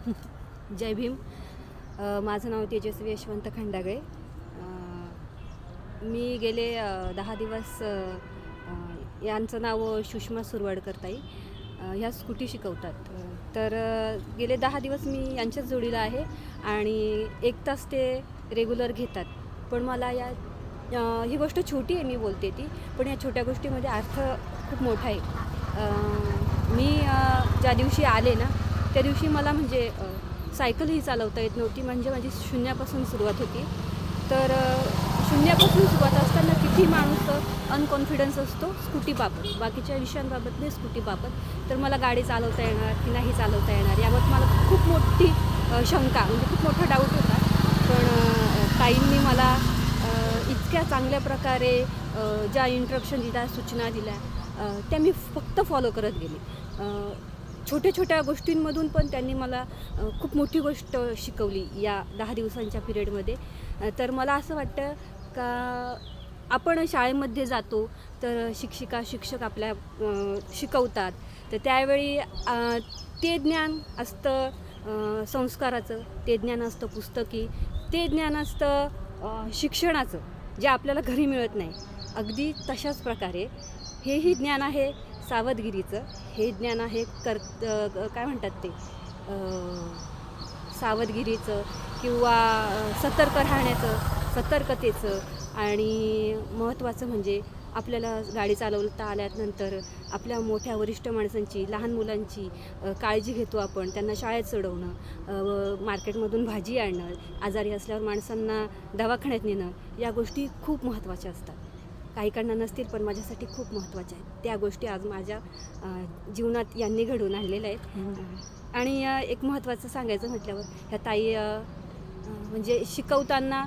जय भीम. माझं नाव तेजस्वी यशवंत खंडागळे. मी गेले 10 दिवस यांचं नाव सुषमा सुरवाडकर ताई ह्या स्कूटी शिकवतात. तर गेले 10 दिवस मी यांच्याच जोडीला आहे आणि 1 तास ते रेग्युलर घेतात. पण मला ही गोष्ट छोटी आहे, मी बोलते ती, पण या छोट्या गोष्टीमध्ये अर्थ खूप मोठा आहे. मी ज्या दिवशी आले ना त्या दिवशी मला म्हणजे सायकलही चालवता येत नव्हती. म्हणजे माझी शून्यापासून सुरुवात होती. तर शून्यापासून सुरुवात असताना किती माणूस अनकॉन्फिडन्स असतो स्कूटीबाबत, बाकीच्या विषयांबाबत नाही, स्कूटीबाबत. तर मला गाडी चालवता येणार की नाही चालवता येणार याबाबत मला खूप मोठी शंका, म्हणजे खूप मोठा डाऊट होता. पण ताईंनी मला इतक्या चांगल्या प्रकारे ज्या इंस्ट्रक्शन दिल्या, सूचना दिल्या, त्या मी फक्त फॉलो करत गेले. छोट्या छोट्या गोष्टींमधून पण त्यांनी मला खूप मोठी गोष्ट शिकवली या 10 दिवसांच्या पिरियडमध्ये. तर मला असं वाटतं का आपण शाळेमध्ये जातो तर शिक्षिका शिक्षक आपल्या शिकवतात, तर त्यावेळी ते ज्ञान असतं संस्काराचं, ते ज्ञान असतं पुस्तकी, ते ज्ञान असतं शिक्षणाचं, जे आपल्याला घरी मिळत नाही. अगदी तशाच प्रकारे हेही ज्ञान आहे सावधगिरीचं, हे ज्ञान आहे काय म्हणतात ते सावधगिरीचं किंवा सतर्क राहण्याचं, सतर्कतेचं. आणि महत्त्वाचं म्हणजे आपल्याला गाडी चालवता आल्यानंतर आपल्या मोठ्या वरिष्ठ माणसांची, लहान मुलांची काळजी घेतो आपण, त्यांना शाळेत सोडवणं, मार्केटमधून भाजी आणणं, आजारी असल्यावर माणसांना दवाखान्यात नेणं, या गोष्टी खूप महत्त्वाच्या असतात. काहीकांना नसतील पण माझ्यासाठी खूप महत्त्वाच्या आहेत. त्या गोष्टी आज माझ्या जीवनात यांनी घडवून आणलेल्या आहेत. आणि एक महत्त्वाचं सांगायचं म्हटल्यावर ह्या ताई म्हणजे शिकवताना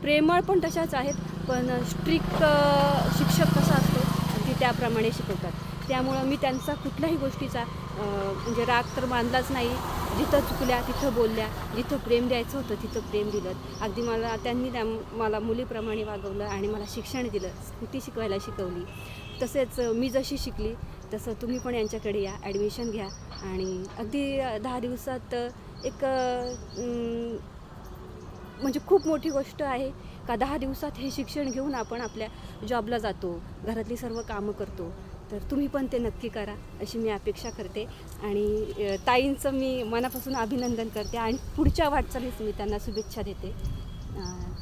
प्रेमळ पण तशाच आहेत, पण स्ट्रिक्ट शिक्षक कसा असतो ती त्याप्रमाणे शिकवतात. त्यामुळं मी त्यांचा कुठल्याही गोष्टीचा म्हणजे राग तर मानलाच नाही. जिथं चुकल्या तिथं बोलल्या, जिथं प्रेम द्यायचं होतं तिथं प्रेम दिलं. अगदी त्यांनी मला मुलीप्रमाणे वागवलं आणि मला शिक्षण दिलं, स्कूटी शिकवायला शिकवली. तसेच मी जशी शिकली तसं तुम्ही पण यांच्याकडे या, ॲडमिशन घ्या. आणि अगदी 10 दिवसात एक म्हणजे खूप मोठी गोष्ट आहे का 10 दिवसात हे शिक्षण घेऊन आपण आपल्या जॉबला जातो, घरातली सर्व कामं करतो. तर तुम्ही पण ते नक्की करा अशी मी अपेक्षा करते. आणि ताईंचं मी मनापासून अभिनंदन करते आणि पुढच्या वाटचालीस मी त्यांना शुभेच्छा देते.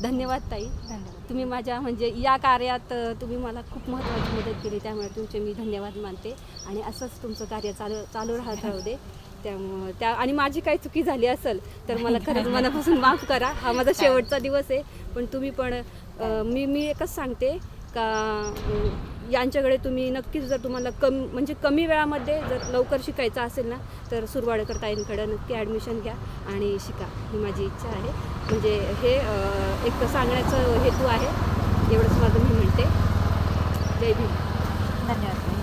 धन्यवाद ताई. धन्यवाद. तुम्ही माझ्या म्हणजे या कार्यात तुम्ही मला खूप महत्त्वाची मदत केली, त्यामुळे तुमचे मी धन्यवाद मानते. आणि असंच तुमचं कार्य चालू राहू दे. त्यामुळं आणि माझी काही चुकी झाली असेल तर मला खरंच मनापासून माफ करा. हा माझा शेवटचा दिवस आहे. पण तुम्ही पण मी एकच सांगते का यांच्याकडे तुम्ही नक्कीच, जर तुम्हाला कमी वेळामध्ये जर लवकर शिकायचं असेल ना तर सुरवाडकर ताईंकडं नक्की ॲडमिशन घ्या आणि शिका, ही माझी इच्छा आहे. म्हणजे हे एक सांगण्याचं हेतू आहे. एवढंच माझं मी म्हणते. जय भीम. धन्यवाद.